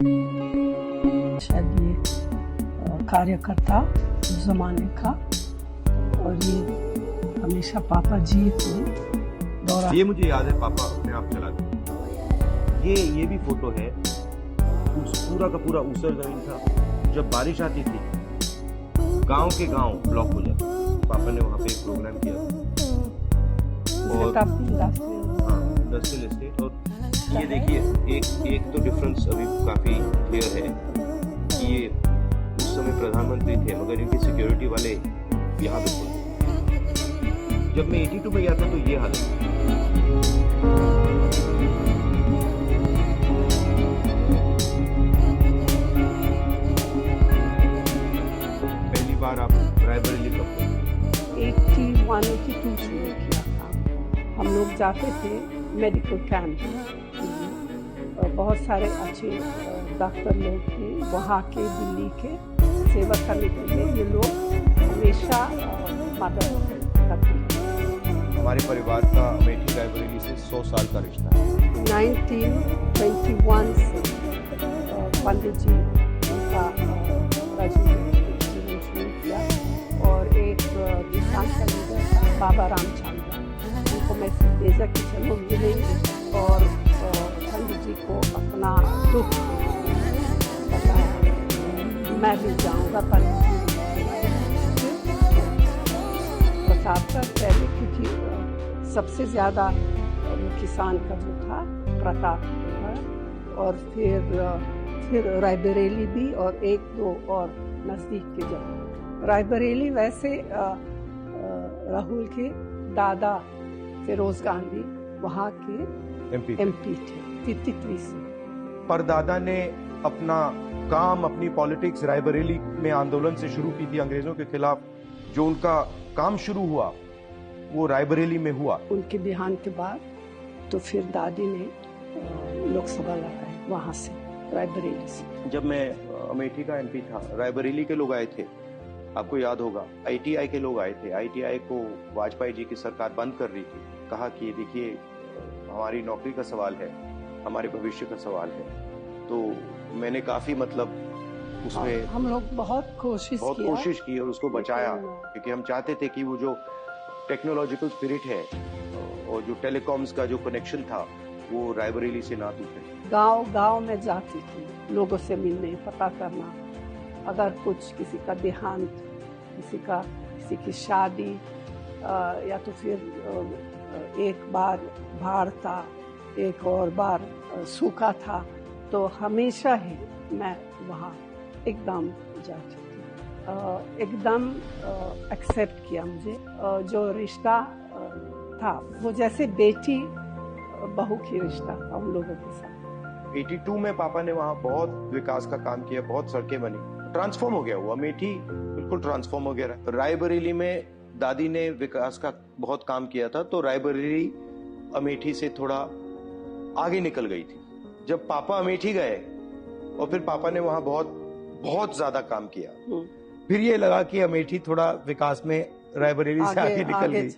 शायद ये कार्यकर्ता उस जमाने का, और ये हमेशा पापा जी को दौरा। ये मुझे याद है, पापा अपने आप चलाते। ये भी फोटो है, पूरा का पूरा ऊसर जमीन था। जब बारिश आती थी गांव के गांव ब्लॉक हो जाते। पापा ने वहाँ पे एक प्रोग्राम किया और इंडस्ट्रियल एस्टेट। और ये देखिए एक तो डिफरेंस अभी काफी क्लियर है कि ये उस समय प्रधानमंत्री थे मगर इनकी सिक्योरिटी वाले यहाँ पे थे। जब मैं 82 में गया था तो ये हालत थी। पहली बार आप रायबरेली कब 81-82 शुरू किया था। हम लोग जाते थे मेडिकल कैंप, बहुत सारे अच्छे डॉक्टर लोग थे वहाँ के, दिल्ली के, सेवा करने के लिए ये लोग हमेशा मदद करते थे। हमारे परिवार का अमेठी रायबरेली से 100 साल का रिश्ता है। 1921 से पंडित जी का जीवन शुरू किया, और एक किसान का लीडर था बाबा रामचंद्र, उनको मैसेज भेजा कि चलो मिलेंगे, और पंडित जी को अपना दुख बताया, मैं भी जाऊँगा पंडित जी प्रतापगढ़ पहले, क्योंकि सबसे ज़्यादा किसान का जो था प्रतापगढ़, और फिर रायबरेली भी, और एक दो और नज़दीक के जगह। रायबरेली वैसे राहुल के दादा फिरोज गांधी वहाँ के एमपी थे 33 से। परदादा ने अपना काम, अपनी पॉलिटिक्स रायबरेली में आंदोलन से शुरू की थी अंग्रेजों के खिलाफ। जो उनका काम शुरू हुआ वो रायबरेली में हुआ। उनके देहांत के बाद तो फिर दादी ने लोकसभा लड़ाई वहाँ से, रायबरेली से। जब मैं अमेठी का एमपी था, रायबरेली के लोग आए थे, आपको याद होगा। आईटीआई के लोग आए थे। आईटीआई को वाजपेयी जी की सरकार बंद कर रही थी। कहा कि देखिए हमारी नौकरी का सवाल है, हमारे भविष्य का सवाल है। तो मैंने काफी उसमें हम लोग बहुत कोशिश की और उसको बचाया, क्योंकि हम चाहते थे कि वो जो टेक्नोलॉजिकल स्पिरिट है और जो टेलीकॉम्स का जो कनेक्शन था वो रायबरेली से ना टूटे। गांव में जाती थी लोगों से मिलने, पता करना, अगर कुछ किसी का देहांत, किसी की शादी, या तो फिर एक बार बाढ़ था, एक और बार सूखा था, तो हमेशा ही मैं वहाँ एकदम जाती थी। एकदम एक्सेप्ट किया मुझे। जो रिश्ता था वो जैसे बेटी बहू की रिश्ता था उन लोगों के साथ। 82 में पापा ने वहाँ बहुत विकास का काम किया, बहुत सड़कें बनी, ट्रांसफॉर्म हो गया वो अमेठी, बिल्कुल ट्रांसफॉर्म हो गया। रायबरेली में दादी ने विकास का बहुत काम किया था, तो रायबरेली अमेठी से थोड़ा आगे निकल गई थी। जब पापा अमेठी गए और फिर पापा ने वहां बहुत ज्यादा काम किया, फिर ये लगा कि अमेठी थोड़ा विकास में रायबरेली से आगे निकल गई।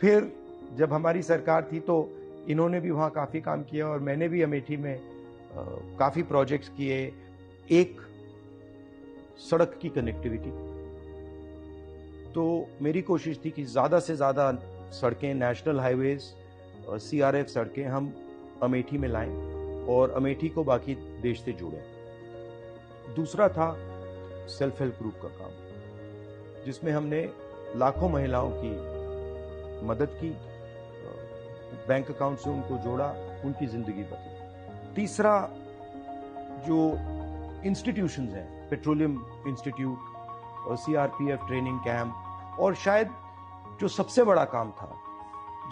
फिर जब हमारी सरकार थी तो इन्होंने भी वहां काफी काम किया, और मैंने भी अमेठी में काफी प्रोजेक्ट्स किए। एक सड़क की कनेक्टिविटी, तो मेरी कोशिश थी कि ज्यादा से ज्यादा सड़कें, नेशनल हाईवेज, सीआरएफ सड़कें हम अमेठी में लाएं और अमेठी को बाकी देश से जोड़ें। दूसरा था सेल्फ हेल्प ग्रुप का काम, जिसमें हमने लाखों महिलाओं की मदद की, बैंक अकाउंट से उनको जोड़ा, उनकी जिंदगी बदली। तीसरा जो इंस्टीट्यूशंस हैं, पेट्रोलियम इंस्टीट्यूट और सीआरपीएफ ट्रेनिंग कैंप, और शायद जो सबसे बड़ा काम था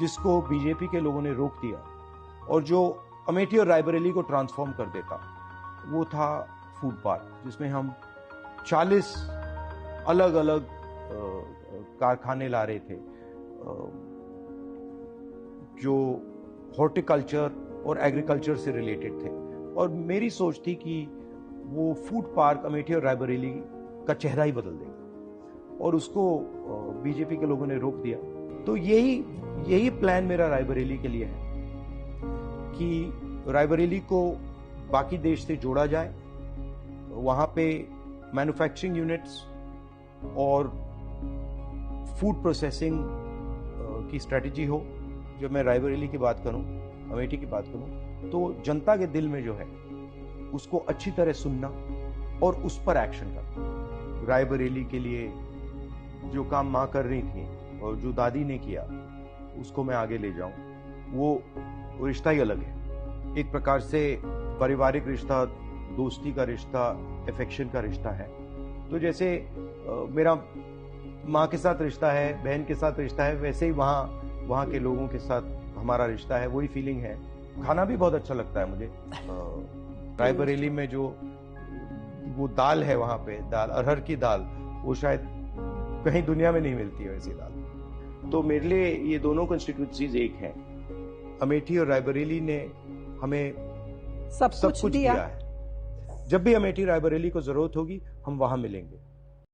जिसको बीजेपी के लोगों ने रोक दिया और जो अमेठी और रायबरेली को ट्रांसफॉर्म कर देता, वो था फूड पार्क, जिसमें हम 40 अलग अलग कारखाने ला रहे थे जो हॉर्टिकल्चर और एग्रीकल्चर से रिलेटेड थे। और मेरी सोच थी कि वो फूड पार्क अमेठी और रायबरेली का चेहरा ही बदल देगा, और उसको बीजेपी के लोगों ने रोक दिया। तो यही प्लान मेरा रायबरेली के लिए है कि रायबरेली को बाकी देश से जोड़ा जाए, वहाँ पे मैन्युफैक्चरिंग यूनिट्स और फूड प्रोसेसिंग की स्ट्रेटजी हो। जब मैं रायबरेली की बात करूं, अमेठी की बात करूं, तो जनता के दिल में जो है उसको अच्छी तरह सुनना और उस पर एक्शन करना। रायबरेली के लिए जो काम माँ कर रही थी और जो दादी ने किया उसको मैं आगे ले जाऊं, वो रिश्ता ही अलग है। एक प्रकार से पारिवारिक रिश्ता, दोस्ती का रिश्ता, अफेक्शन का रिश्ता है। तो जैसे मेरा माँ के साथ रिश्ता है, बहन के साथ रिश्ता है, वैसे ही वहाँ के लोगों के साथ हमारा रिश्ता है, वही फीलिंग है। खाना भी बहुत अच्छा लगता है मुझे। रायबरेली में जो वो दाल है, वहाँ पे दाल, अरहर की दाल, वो शायद कहीं दुनिया में नहीं मिलती है वैसी दाल। तो मेरे लिए ये दोनों कंस्टिट्यूएंसीज एक हैं। अमेठी और रायबरेली ने हमें सब कुछ दिया है। जब भी अमेठी रायबरेली को जरूरत होगी, हम वहां मिलेंगे।